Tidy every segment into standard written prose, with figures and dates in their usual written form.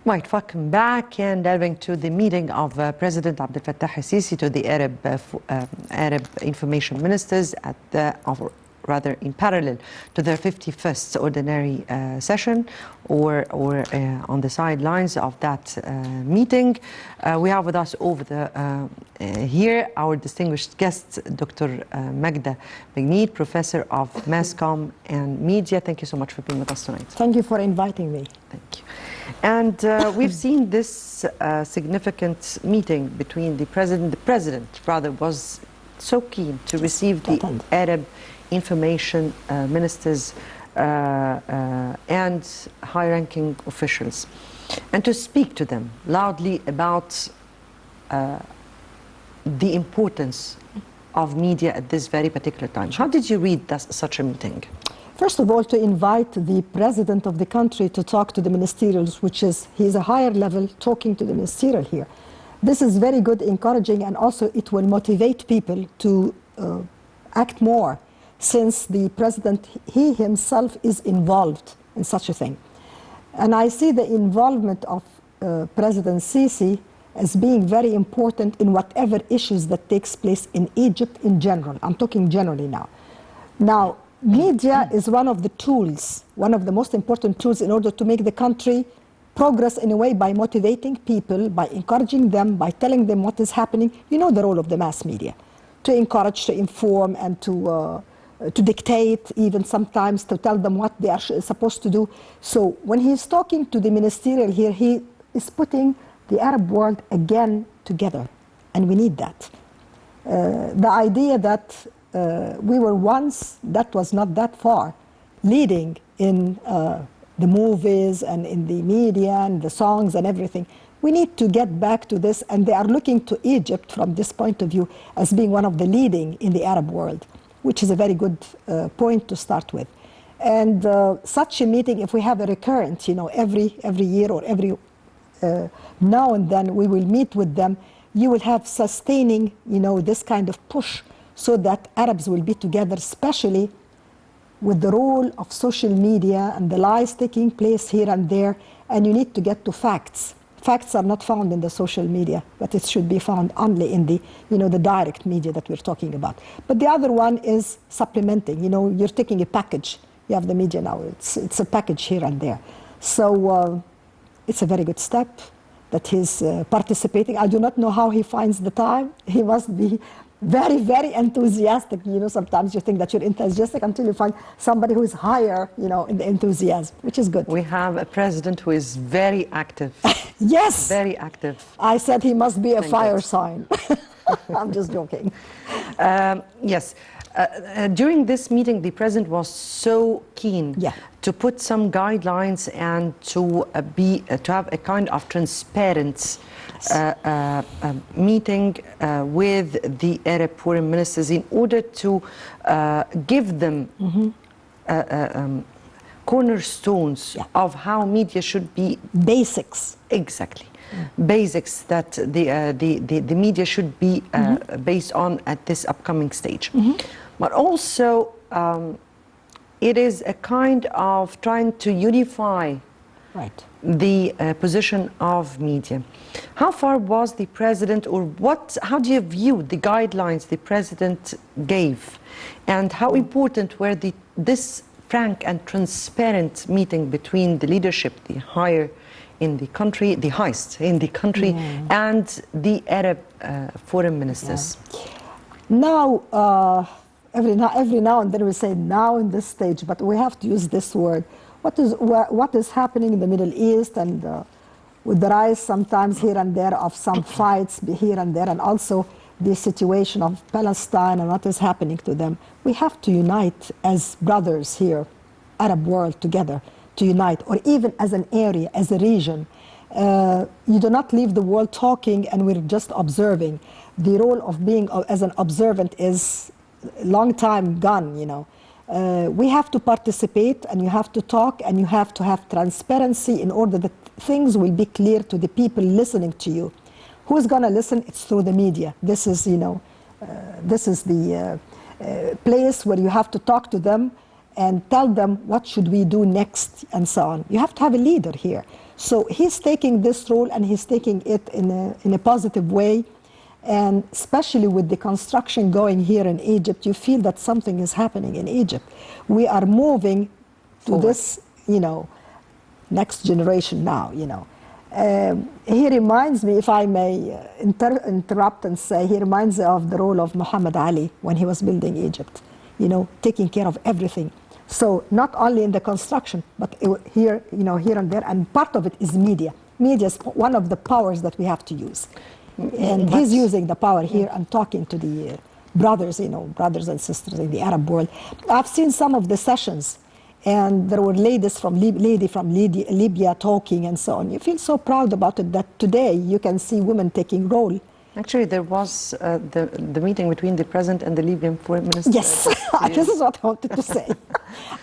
Right, welcome back and delving to the meeting of President Abdel Fattah al-Sisi to the Arab information ministers at rather in parallel to their 51st ordinary session or on the sidelines of that meeting. We have with us here our distinguished guest, Dr. Magda Bagnied, Professor of Mass Comm and Media. Thank you so much for being with us tonight. Thank you for inviting me. Thank you. And we've seen this significant meeting between the president. The president, rather, was so keen to receive the Arab information ministers and high-ranking officials and to speak to them loudly about the importance of media at this very particular time. How did you read such a meeting? First of all, to invite the president of the country to talk to the ministerials, which is, he's a higher level talking to the ministerial here. This is very good, encouraging, and also it will motivate people to act more, since the president, he himself is involved in such a thing. And I see the involvement of President Sisi as being very important in whatever issues that takes place in Egypt in general. I'm talking generally now. Now, media is one of the tools, one of the most important tools in order to make the country progress in a way by motivating people, by encouraging them, by telling them what is happening. You know the role of the mass media, to encourage, to inform, and to dictate, even sometimes to tell them what they are supposed to do. So when he's talking to the ministerial here, he is putting the Arab world again together, and we need that. The idea that we were once, that was not that far, leading in the movies and in the media and the songs and everything. We need to get back to this, and they are looking to Egypt from this point of view as being one of the leading in the Arab world, which is a very good point to start with. And such a meeting, if we have a recurrent, you know, every year or every now and then we will meet with them, you will have sustaining, you know, this kind of push so that Arabs will be together, especially with the role of social media and the lies taking place here and there. And you need to get to facts. Facts are not found in the social media, but it should be found only in the, you know, the direct media that we're talking about. But the other one is supplementing. You know, you're taking a package. You have the media now. It's a package here and there. So it's a very good step that he's participating. I do not know how he finds the time. He must be very, very enthusiastic. You know, sometimes you think that you're enthusiastic until you find somebody who is higher, you know, in the enthusiasm, which is good. We have a president who is very active. Yes. Very active. I said he must be a fire sign. I'm just joking. Yes. During this meeting, the president was so keen to put some guidelines and to have a kind of transparent meeting with the Arab foreign ministers in order to give them cornerstones of how media should be. Basics. Exactly. Basics that the media should be based on at this upcoming stage. But also, it is a kind of trying to unify the position of media. How far was the president, or how do you view the guidelines the president gave, and how important were this frank and transparent meeting between the leadership, the higher in the country, the highest in the country, and the Arab foreign ministers? Now, every now and then we say now in this stage, but we have to use this word. What is happening in the Middle East, and with the rise sometimes here and there of some fights here and there, and also the situation of Palestine and what is happening to them. We have to unite as brothers here, Arab world together, to unite, or even as an area, as a region. You do not leave the world talking and we're just observing. The role of being as an observant is a long time gone, you know. We have to participate, and you have to talk, and you have to have transparency in order that things will be clear to the people listening to you. Who is going to listen? It's through the media. This is, you know, this is the place where you have to talk to them and tell them what should we do next and so on. You have to have a leader here. So he's taking this role and he's taking it in a positive way. And especially with the construction going here in Egypt, you feel that something is happening in Egypt. We are moving to this, next generation now, He reminds me, if I may interrupt and say, he reminds me of the role of Muhammad Ali when he was building Egypt, taking care of everything. So not only in the construction, but here, here and there, and part of it is media. Media is one of the powers that we have to use. And he's using the power here and talking to the brothers, brothers and sisters in the Arab world. I've seen some of the sessions, and there were ladies from Libya talking and so on. You feel so proud about it that today you can see women taking role. Actually, there was the meeting between the president and the Libyan foreign minister. Yes, this is what I wanted to say.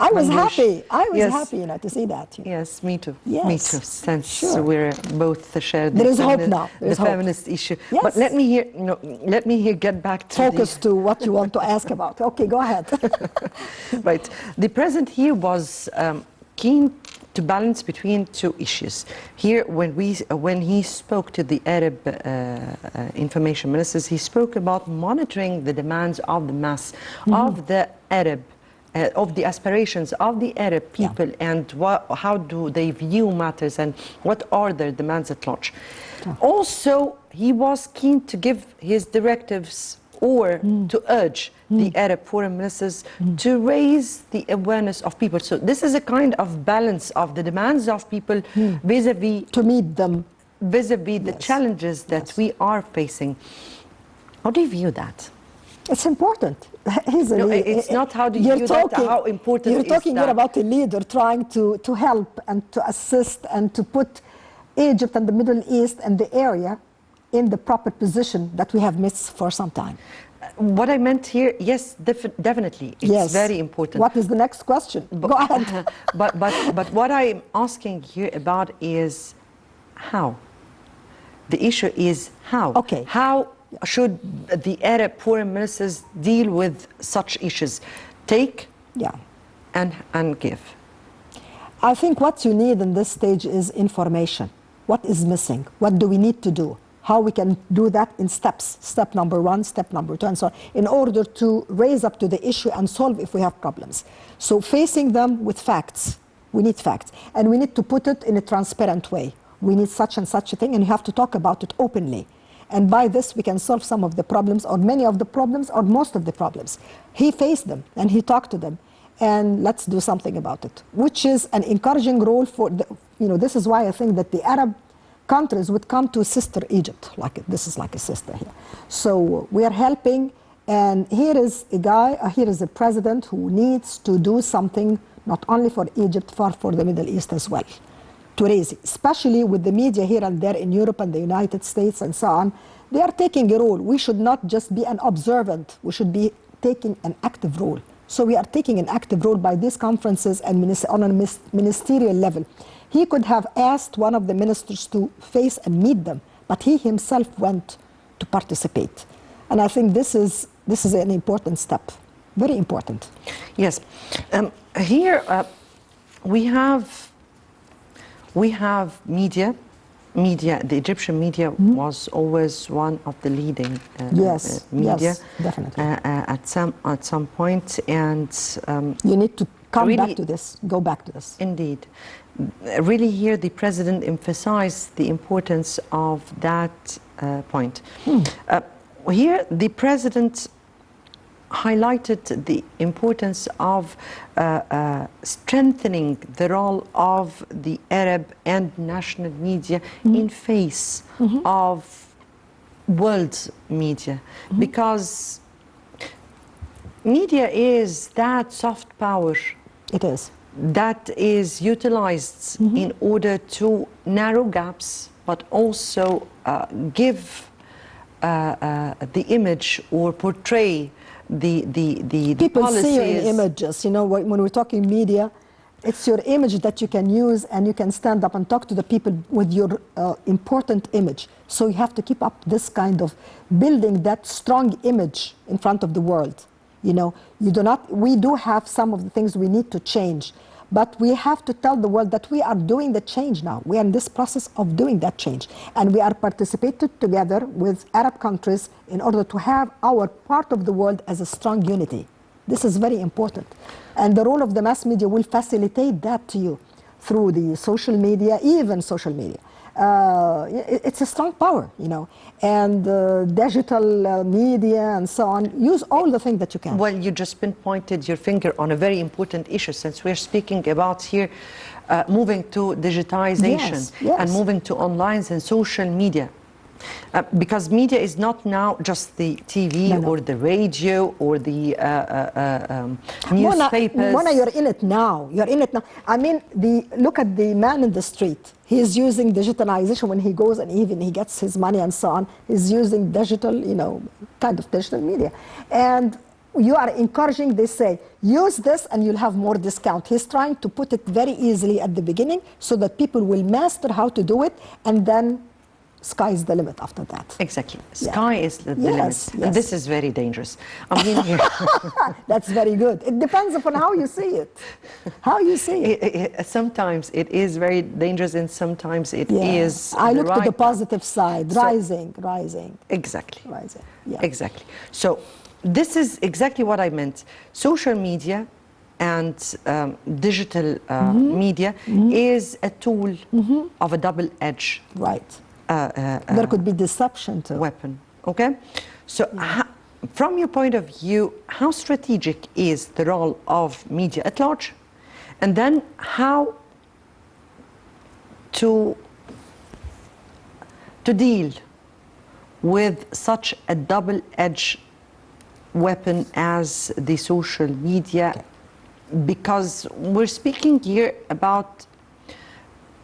I was happy. I was happy, to see that. Yes, me too. Yes. Me too. Since we're both shared there is hope now. The feminist issue. Yes. But let me here get back to focus to what you want to ask about. Okay, go ahead. Right. The president here was keen to balance between two issues. Here, when he spoke to the Arab information ministers, he spoke about monitoring the demands of the mass, of the Arab, of the aspirations of the Arab people, and how do they view matters and what are their demands at large. Also, he was keen to give his directives or to urge the Arab foreign ministers to raise the awareness of people. So this is a kind of balance of the demands of people vis-a-vis to meet them, vis-a-vis the challenges that we are facing. How do you view that? It's important. It's not how do you view that, how important you're talking is that? Here about a leader trying to help and to assist and to put Egypt and the Middle East and the area in the proper position that we have missed for some time. What I meant here, yes, definitely, it's very important. What is the next question? Go ahead. but what I'm asking here about is how. The issue is how. Okay. How should the Arab foreign ministers deal with such issues? Take and give. I think what you need in this stage is information. What is missing? What do we need to do? How we can do that in steps, step number 1, step number 2, and so on, in order to raise up to the issue and solve if we have problems. So facing them with facts, we need facts, and we need to put it in a transparent way. We need such and such a thing, and you have to talk about it openly. And by this, we can solve some of the problems, or many of the problems, or most of the problems. He faced them, and he talked to them, and let's do something about it, which is an encouraging role for, this is why I think that the Arab countries would come to sister Egypt, this is like a sister here. So we are helping, and here is a guy, here is a president who needs to do something not only for Egypt, for the Middle East as well, to raise it, especially with the media here and there in Europe and the United States and so on. They are taking a role. We should not just be an observant, we should be taking an active role. So we are taking an active role by these conferences and on a ministerial level. He could have asked one of the ministers to face and meet them, but he himself went to participate. And I think this is an important step, very important. Yes. Here we have media. The Egyptian media was always one of the leading media. Yes, definitely. At some point, and you need to come back to this, go back to this. Indeed. Really here the president emphasized the importance of that point. Here the president highlighted the importance of strengthening the role of the Arab and national media in face of world media, because media is that soft power. It is. That is utilized in order to narrow gaps, but also give the image or portray the people policies. see you in images. When we're talking media, it's your image that you can use, and you can stand up and talk to the people with your important image. So you have to keep up this kind of building that strong image in front of the world. You know, we do have some of the things we need to change, but we have to tell the world that we are doing the change now. We are in this process of doing that change, and we are participating together with Arab countries in order to have our part of the world as a strong unity. This is very important, and the role of the mass media will facilitate that to you through the social media, even social media. It's a strong power, you know, and digital media and so on. Use all the things that you can. Well, you just pinpointed your finger on a very important issue, since we're speaking about here moving to digitization and moving to online and social media. Because media is not now just the TV or the radio or the newspapers. Mona, you're in it now. You're in it now. I mean, look at the man in the street. He's using digitalization when he goes and even he gets his money and so on. He's using digital, you know, kind of digital media. And you are encouraging, they say, use this and you'll have more discount. He's trying to put it very easily at the beginning so that people will master how to do it, and then sky is the limit after that. Exactly. Sky is the limit. Yes. And this is very dangerous. I mean, that's very good. It depends upon how you see it. How you see it. Sometimes it is very dangerous, and sometimes it is. I look to the positive side. Rising. Exactly. Rising. Yeah. Exactly. So this is exactly what I meant. Social media and digital media is a tool of a double edge. Right. There could be deception too. Weapon, okay? So from your point of view, how strategic is the role of media at large? And then how to deal with such a double-edged weapon as the social media? Because we're speaking here about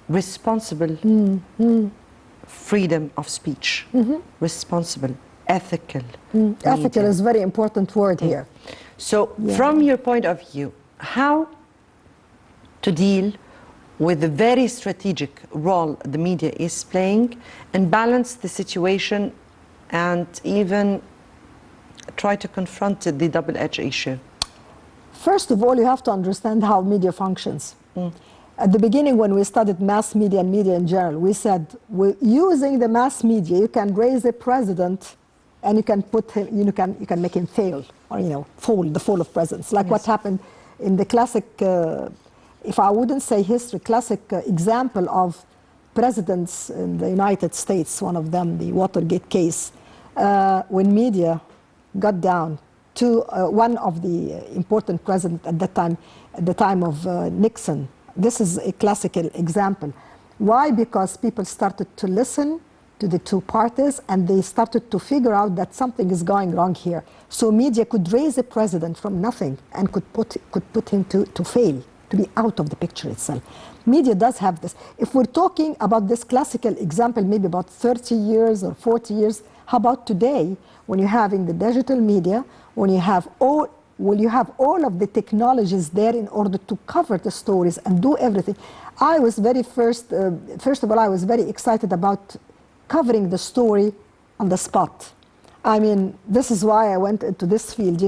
responsible freedom of speech, responsible, ethical. Ethical is a very important word here. So from your point of view, how to deal with the very strategic role the media is playing and balance the situation and even try to confront the double-edged issue? First of all, you have to understand how media functions. At the beginning, when we studied mass media and media in general, we said, using the mass media, you can raise a president and you can put him, you can make him fail, or the fall of presidents, like what happened in the classic, if I wouldn't say history, classic example of presidents in the United States, one of them, the Watergate case, when media got down to one of the important presidents at that time, at the time of Nixon. This is a classical example. Why? Because people started to listen to the two parties and they started to figure out that something is going wrong here. So media could raise a president from nothing and could put him to fail, to be out of the picture itself. Media does have this. If we're talking about this classical example, maybe about 30 years or 40 years, how about today, when you're having the digital media, when you have all of the technologies there in order to cover the stories and do everything. I was first of all, I was very excited about covering the story on the spot. I mean, this is why I went into this field,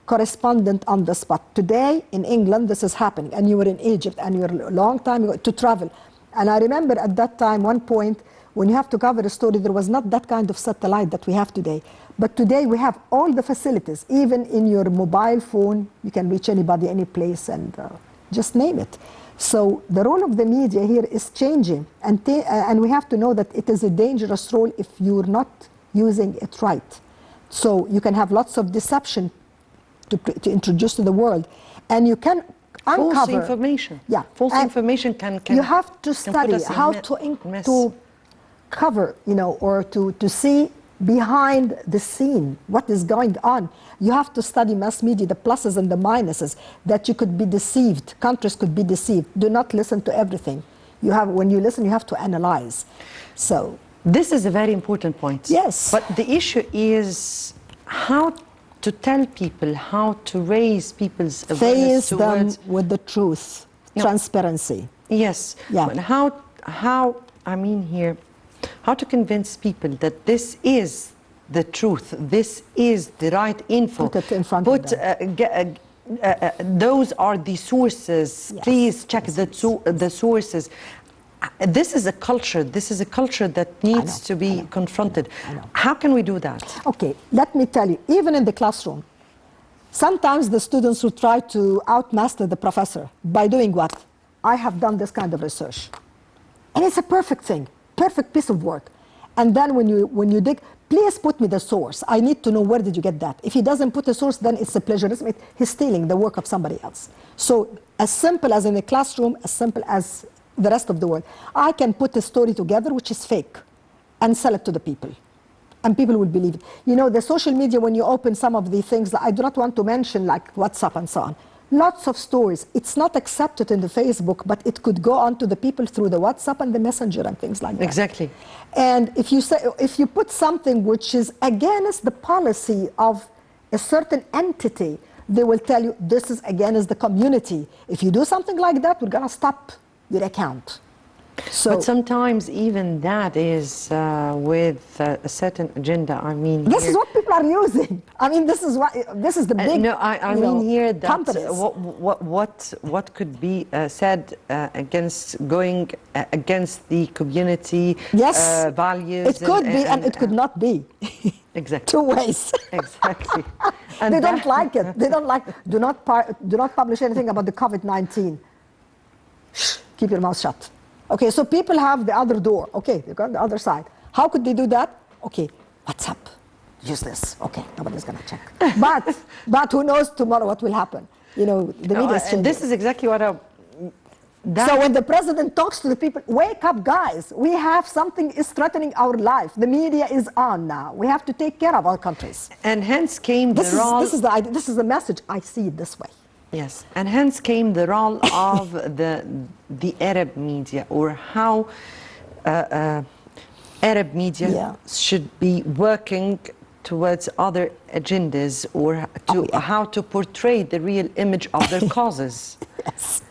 correspondent on the spot. Today in England, this is happening, and you were in Egypt, and you were a long time ago to travel. And I remember at that time, one point, when you have to cover a story, there was not that kind of satellite that we have today. But today we have all the facilities. Even in your mobile phone, you can reach anybody, any place, and just name it. So the role of the media here is changing. And we have to know that it is a dangerous role if you're not using it right. So you can have lots of deception to introduce to the world. And you can uncover... False information. Yeah. False information can you have to study how to cover, or to see behind the scene what is going on. You have to study mass media, the pluses and the minuses, that you could be deceived, countries could be deceived. Do not listen to everything. When you listen, you have to analyze. So this is a very important point. Yes. But the issue is how to tell people, how to raise people's awareness towards... Face them with the truth, transparency. Yes. Yeah. But how to convince people that this is the truth. This is the right info. Put it in front of them. Those are the sources. Yes. Please check Yes, the sources. This is a culture. This is a culture that needs to be confronted. I know. How can we do that? Okay, let me tell you, even in the classroom, sometimes the students will try to outmaster the professor by doing what? I have done this kind of research. And it's a perfect thing, perfect piece of work. And then when you dig, please put me the source. I need to know where did you get that. If he doesn't put the source, then it's a plagiarism. He's stealing the work of somebody else. So as simple as in the classroom, as simple as the rest of the world, I can put a story together which is fake and sell it to the people. And people will believe it. You know, the social media, when you open some of the things that I do not want to mention, like WhatsApp and so on, lots of stories. It's not accepted in the Facebook, but it could go on to the people through the WhatsApp and the Messenger and things like that. Exactly. And if you put something which is against the policy of a certain entity, they will tell you this is against the community. If you do something like that, we're going to stop your account. So, but sometimes even that is with a certain agenda. I mean, this is what people are using. I mean, this is the big. No, I mean here that companies. what could be said against going against the community values. It could be and it could not be. Exactly. Two ways. Exactly. And they don't like it. They don't like. Do not publish anything about the COVID-19. Shh, keep your mouth shut. Okay, so people have the other door. Okay, they got the other side. How could they do that? Okay, WhatsApp. Use this. Okay, nobody's gonna check. But who knows tomorrow what will happen? You know, the media is changing. This is exactly what I. So when the president talks to the people, wake up, guys. We have something is threatening our life. The media is on now. We have to take care of our countries. And hence came the role. This is the message. I see it this way. Yes, and hence came the role of the Arab media, or how Arab media should be working towards other agendas, or how to portray the real image of their causes. Yes.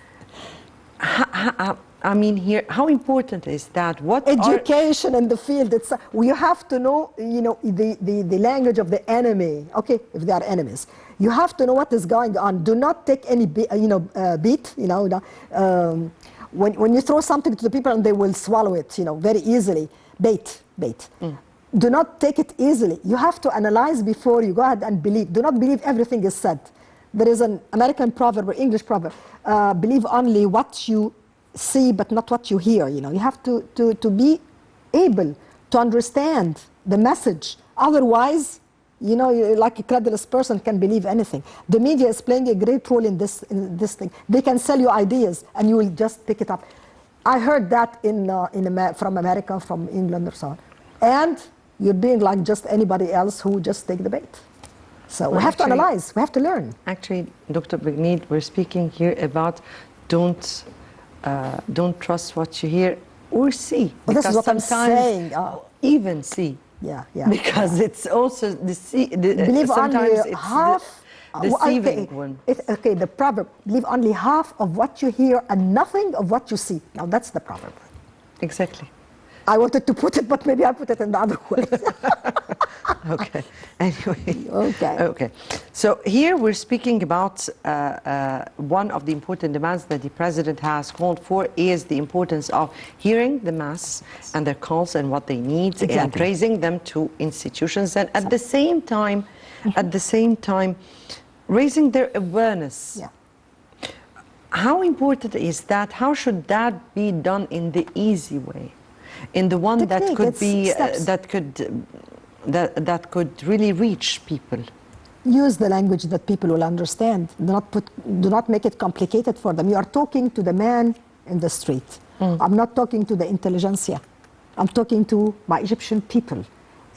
I mean, here, how important is that? What education in the field? You have to know, you know, the language of the enemy. Okay, if they are enemies, you have to know what is going on. Do not take any, beat. You know, when you throw something to the people and they will swallow it, you know, very easily. Bait. Do not take it easily. You have to analyze before you go ahead and believe. Do not believe everything is said. There is an American proverb or English proverb: believe only what you see, but not what you hear. You know, you have to be able to understand the message. Otherwise, you know, like a credulous person can believe anything. The media is playing a great role in this thing. They can sell you ideas, and you will just pick it up. I heard that from America, from England, or so on. And you're being like just anybody else who just take the bait. So we have to analyze. We have to learn. Actually, Dr. Bagnied, we're speaking here about don't trust what you hear or see. Well, this is what I'm saying. Even see. Yeah. Because it's also believe sometimes only it's half. deceiving one. Okay, the proverb: believe only half of what you hear and nothing of what you see. Now that's the proverb. Exactly. I wanted to put it, but maybe I put it in the other way. Okay. Anyway. Okay. So here we're speaking about one of the important demands that the president has called for is the importance of hearing the mass and their calls and what they need, and raising them to institutions, and at the same time, raising their awareness. Yeah. How important is that? How should that be done in the easy way? In the one that could be that could really reach people. Use the language that people will understand. Do not make it complicated for them. You are talking to the man in the street. I'm not talking to the intelligentsia. I'm talking to my Egyptian people,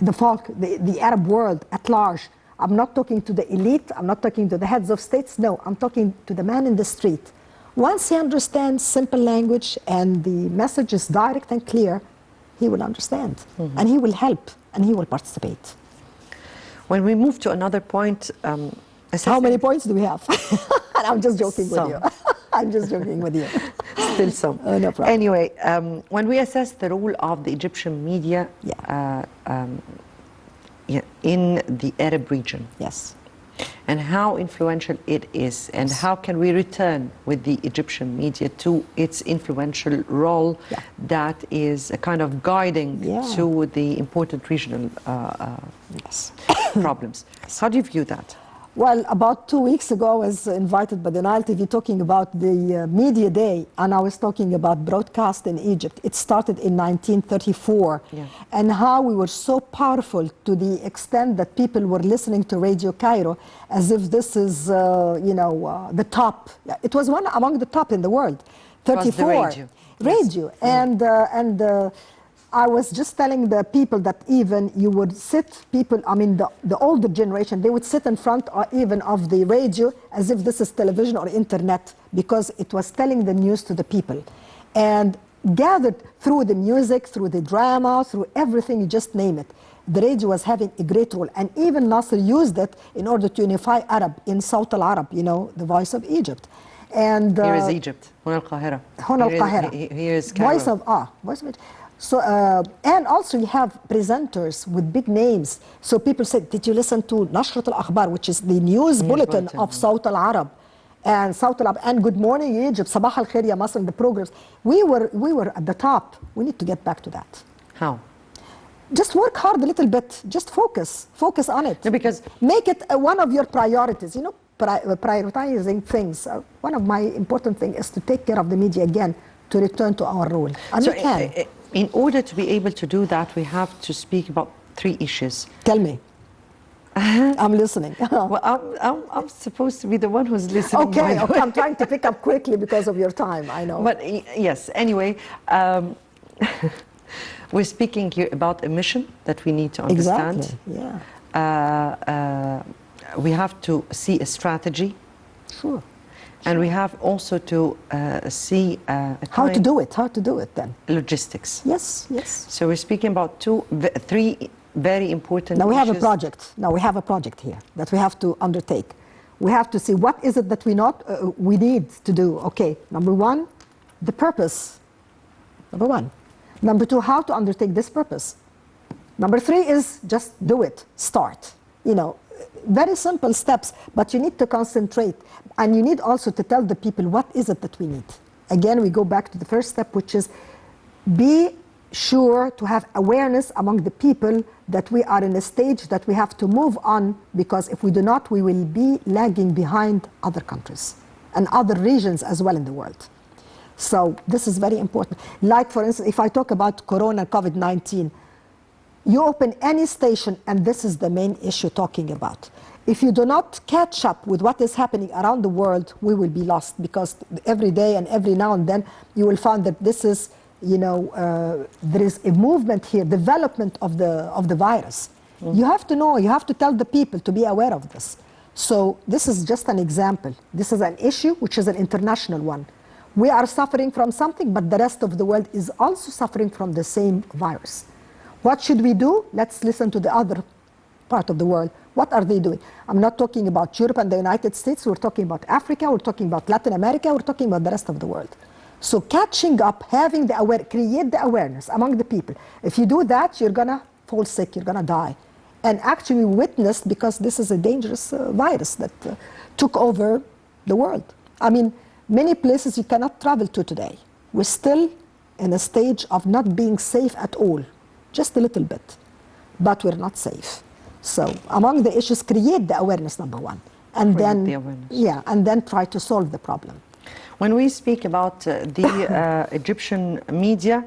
the folk, the Arab world at large. I'm not talking to the elite. I'm not talking to the heads of states. No, I'm talking to the man in the street. Once he understands simple language and the message is direct and clear, he will understand, and he will help, and he will participate. When we move to another point, how many points do we have? And I'm just joking with you. I'm just joking with you. Still some. No problem. Anyway, when we assess the role of the Egyptian media, yeah, in the Arab region. Yes. And how influential it is, and Yes. how can we return with the Egyptian media to its influential role Yeah. that is a kind of guiding Yeah. to the important regional Yes. problems. How do you view that? Well, about 2 weeks ago, I was invited by the Nile TV talking about the Media Day, and I was talking about broadcast in Egypt. It started in 1934, Yeah. and how we were so powerful to the extent that people were listening to Radio Cairo as if this is, the top. Yeah, it was one among the top in the world. It was the 34. radio. Radio. And I was just telling the people that even you would sit, people, I mean, the older generation, they would sit in front or even of the radio as if this is television or internet, because it was telling the news to the people. And gathered through the music, through the drama, through everything, you just name it. The radio was having a great role. And even Nasser used it in order to unify Arab in Sawt al-Arab, the voice of Egypt. And Here is Egypt, هنا القاهرة. هنا القاهرة. Here is Cairo. Voice of it. So, and also you have presenters with big names. So people said, did you listen to Nashrat al-Akhbar, which is the news bulletin of Sawt al-Arab? And Sawt al-Arab, and Good Morning Egypt, Sabah al-Khair Ya Masr, the programs. We were at the top. We need to get back to that. How? Just work hard a little bit. Just focus on it. No, because make it one of your priorities. Prioritizing things. One of my important things is to take care of the media again, to return to our role. And so we can. In order to be able to do that, we have to speak about 3 issues. Tell me. I'm listening. Well, I'm supposed to be the one who's listening. Okay, I'm trying to pick up quickly because of your time, I know. But yes, anyway, we're speaking here about a mission that we need to understand. Exactly, yeah. We have to see a strategy. Sure. And we have also to see how to do it then. Logistics. Yes, yes. So we're speaking about 3 very important Now we have a issues. project. Now we have a project here that we have to undertake. We have to see what is it that we need to do. Okay, number 1, the purpose. Number 1. Number 2, how to undertake this purpose. Number 3 is just do it, start. Very simple steps, but you need to concentrate. And you need also to tell the people what is it that we need. Again, we go back to the first step, which is be sure to have awareness among the people that we are in a stage that we have to move on, because if we do not, we will be lagging behind other countries and other regions as well in the world. So this is very important. Like, for instance, if I talk about Corona, COVID-19, you open any station and this is the main issue talking about. If you do not catch up with what is happening around the world, we will be lost, because every day and every now and then you will find that this is, there is a movement here, development of the virus. You have to know, you have to tell the people to be aware of this. So this is just an example. This is an issue which is an international one. We are suffering from something, but the rest of the world is also suffering from the same virus. What should we do? Let's listen to the other part of the world. What are they doing? I'm not talking about Europe and the United States. We're talking about Africa. We're talking about Latin America. We're talking about the rest of the world. So catching up, having create the awareness among the people. If you do that, you're going to fall sick. You're going to die. And actually witnessed, because this is a dangerous virus that took over the world. I mean, many places you cannot travel to today. We're still in a stage of not being safe at all. Just a little bit, but we're not safe. So among the issues, create the awareness, number 1, and then and then try to solve the problem. When we speak about the Egyptian media,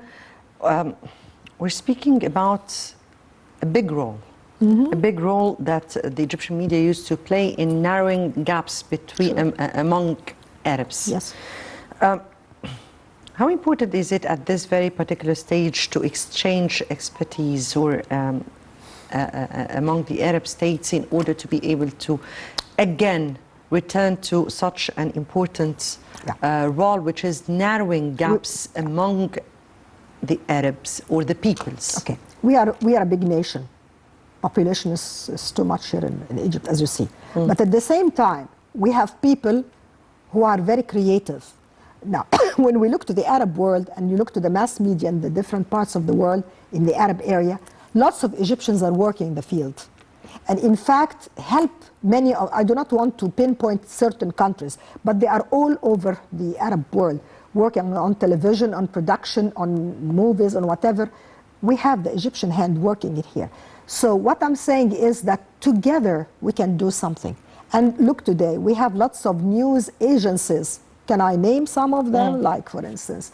we're speaking about a big role, a big role that the Egyptian media used to play in narrowing gaps between among Arabs. Yes. How important is it at this very particular stage to exchange expertise or among the Arab states in order to be able to, again, return to such an important role, which is narrowing gaps among the Arabs or the peoples? Okay, we are a big nation. Population is too much here in Egypt, as you see. But at the same time, we have people who are very creative. Now, when we look to the Arab world and you look to the mass media in the different parts of the world in the Arab area, Lots of Egyptians are working in the field. And in fact, help many, I do not want to pinpoint certain countries, but they are all over the Arab world, working on television, on production, on movies, on whatever. We have the Egyptian hand working it here. So what I'm saying is that together we can do something. And look today, we have lots of news agencies. Can I name some of them? Like, for instance,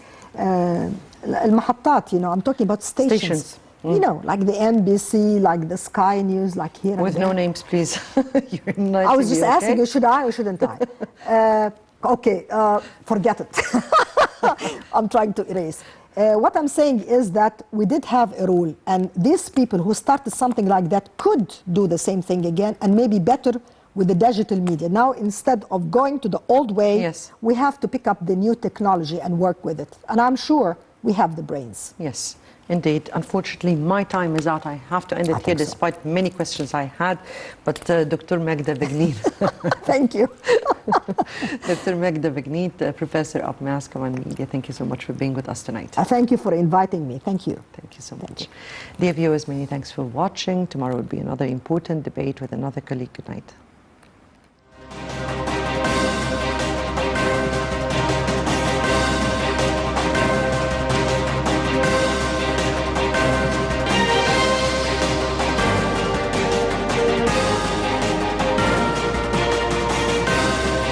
المحطات, you know, I'm talking about stations. You know, like the NBC, like the Sky News, like here. With no names, please. You're not I was just asking you, should I or shouldn't I? Okay, forget it. I'm trying to erase. What I'm saying is that we did have a rule, and these people who started something like that could do the same thing again, and maybe better with the digital media. Now, instead of going to the old way, we have to pick up the new technology and work with it. And I'm sure we have the brains. Yes. Indeed. Unfortunately, my time is out. I have to end it here despite many questions I had. But Dr. Magda Bagnied. Thank you. Dr. Magda Bagnied, Professor of Mass Common Media. Thank you so much for being with us tonight. Thank you for inviting me. Thank you. Thank you so much. Dear viewers, many thanks for watching. Tomorrow will be another important debate with another colleague. Good night.